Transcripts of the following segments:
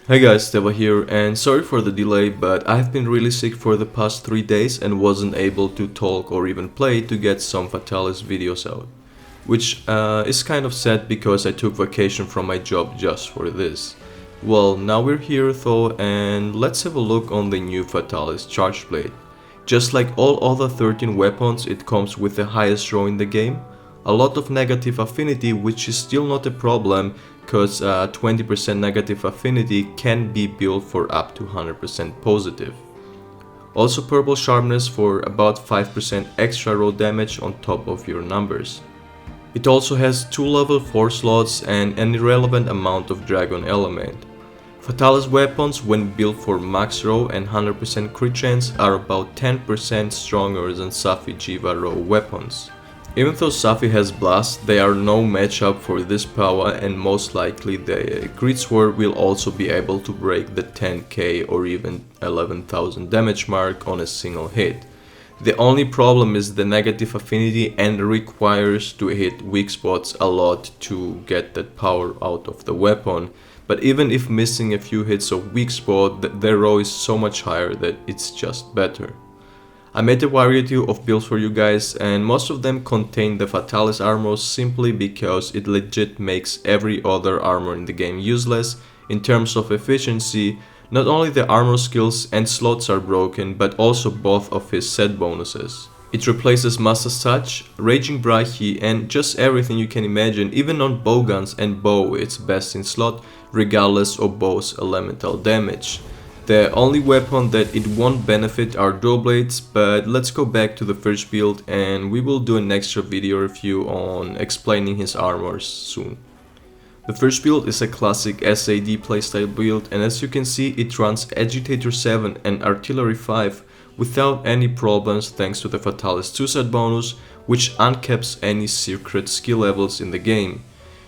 Hey guys, Steva here, and sorry for the delay, but I've been really sick for the past 3 days and wasn't able to talk or even play to get some Fatalis videos out. Which is kind of sad because I took vacation from my job just for this. Well, now we're here though, and let's have a look on the new Fatalis Charged Blade. Just like all other 13 weapons, it comes with the highest row in the game. A lot of negative affinity, which is still not a problem, because 20% negative affinity can be built for up to 100% positive. Also purple sharpness for about 5% extra row damage on top of your numbers. It also has 2 level 4 slots and an irrelevant amount of dragon element. Fatalis weapons when built for max row and 100% crit chance are about 10% stronger than safi Jiva row weapons. Even though safi has blast, they are no matchup for this power, and most likely the crit sword will also be able to break the 10k or even 11,000 damage mark on a single hit. The only problem is the negative affinity and requires to hit weak spots a lot to get that power out of the weapon, but even if missing a few hits of weak spot, the row is so much higher that it's just better. I made a variety of builds for you guys, and most of them contain the Fatalis armor simply because it legit makes every other armor in the game useless in terms of efficiency. Not only the armor skills and slots are broken, but also both of his set bonuses. It replaces Master's Touch, Raging Brachi, and just everything you can imagine. Even on bowguns and bow it's best in slot, regardless of bow's elemental damage. The only weapon that it won't benefit are dual blades, but let's go back to the first build and we will do an extra video review on explaining his armors soon. The first build is a classic SAD playstyle build, and as you can see it runs Agitator 7 and Artillery 5 without any problems thanks to the Fatalis 2-set bonus, which uncaps any secret skill levels in the game.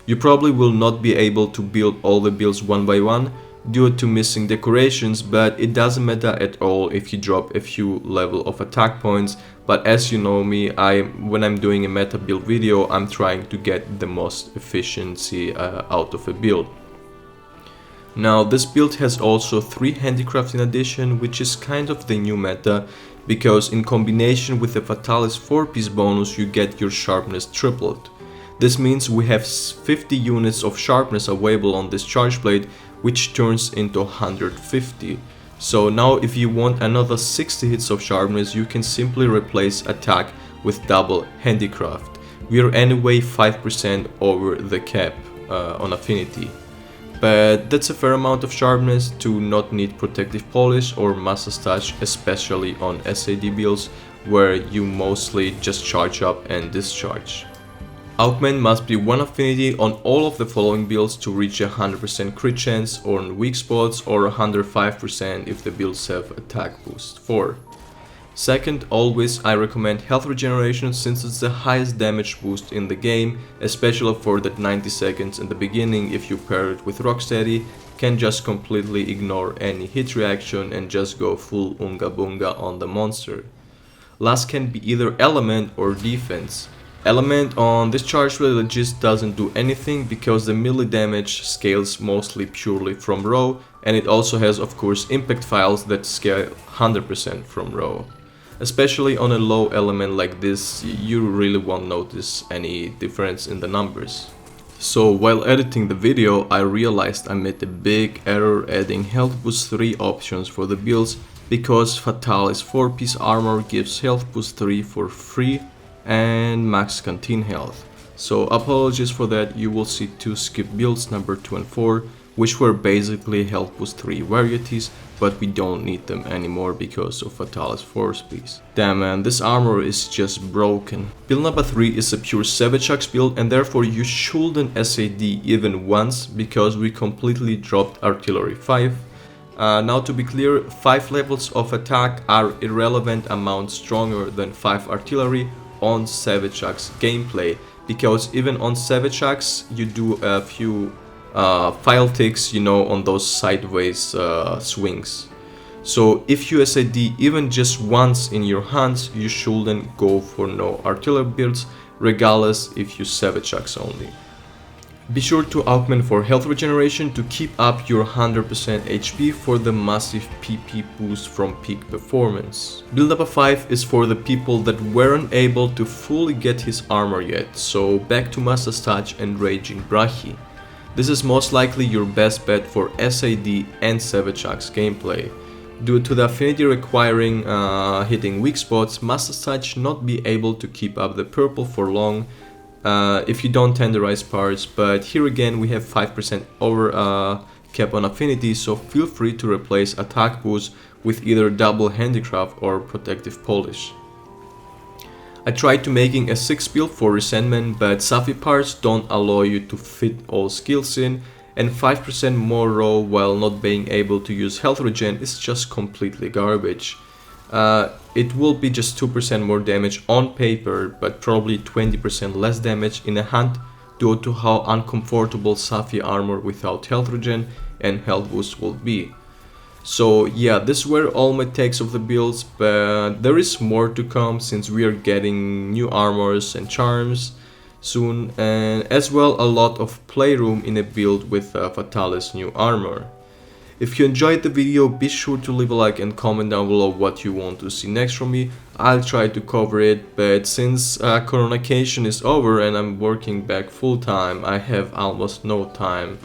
You probably will not be able to build all the builds one by one due to missing decorations, but it doesn't matter at all if you drop a few level of attack points. But as you know me, when I'm doing a meta build video, I'm trying to get the most efficiency out of a build. Now this build has also 3 handicraft in addition, which is kind of the new meta, because in combination with the Fatalis 4-piece bonus you get your sharpness tripled. This means we have 50 units of sharpness available on this charge blade, which turns into 150. So now if you want another 60 hits of sharpness, you can simply replace attack with double handicraft. We are anyway 5% over the cap on affinity. But that's a fair amount of sharpness to not need protective polish or Master's Touch, especially on SAD builds where you mostly just charge up and discharge. Augment must be 1 affinity on all of the following builds to reach a 100% crit chance on weak spots, or 105% if the builds have attack boost 4. Second, always I recommend health regeneration since it's the highest damage boost in the game, especially for that 90 seconds in the beginning. If you pair it with Rocksteady, can just completely ignore any hit reaction and just go full Unga Bunga on the monster. Last can be either element or defense. Element on this charge blade just doesn't do anything because the melee damage scales mostly purely from row, and it also has of course impact files that scale 100% from row. Especially on a low element like this, you really won't notice any difference in the numbers. So while editing the video, I realized I made a big error adding health boost 3 options for the builds, because Fatalis 4-piece armor gives health boost 3 for free and max canteen health. So apologies for that, you will see 2 skip builds, number 2 and 4, which were basically health boost 3 varieties, but we don't need them anymore because of Fatalis 4-piece. Damn man, this armor is just broken. Build number 3 is a pure Savage Axe build, and therefore you shouldn't SAD even once because we completely dropped Artillery 5. Now to be clear, 5 levels of attack are irrelevant amount stronger than 5 artillery on Savage Axe gameplay, because even on Savage Axe you do a few file ticks, you know, on those sideways swings. So if you SAD even just once in your hands, you shouldn't go for no artillery builds, regardless if you Savage Axe only. Be sure to augment for health regeneration to keep up your 100% HP for the massive PP boost from peak performance. Build up a 5 is for the people that weren't able to fully get his armor yet, so back to Master Touch and Raging Brahi. This is most likely your best bet for SAD and Savage Axe gameplay. Due to the affinity requiring hitting weak spots, Master Touch not be able to keep up the purple for long if you don't tenderize parts, but here again we have 5% over cap on affinity, so feel free to replace attack boost with either double handicraft or protective polish. I tried to making a 6 build for resentment, but safi parts don't allow you to fit all skills in, and 5% more raw while not being able to use health regen is just completely garbage. It will be just 2% more damage on paper, but probably 20% less damage in a hand due to how uncomfortable safi armor without health regen and health boost will be. So yeah, this were all my takes of the builds, but there is more to come since we are getting new armors and charms soon, and as well a lot of playroom in a build with Fatalis new armor. If you enjoyed the video, be sure to leave a like and comment down below what you want to see next from me. I'll try to cover it, but since Chronicles is over and I'm working back full time, I have almost no time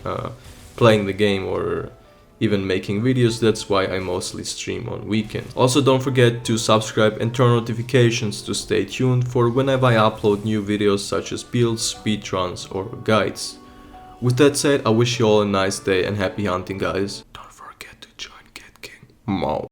playing the game or even making videos. That's why I mostly stream on weekends. Also, don't forget to subscribe and turn notifications to stay tuned for whenever I upload new videos such as builds, speedruns or guides. With that said, I wish you all a nice day and happy hunting, guys. Don't forget to join Cat King. Mo.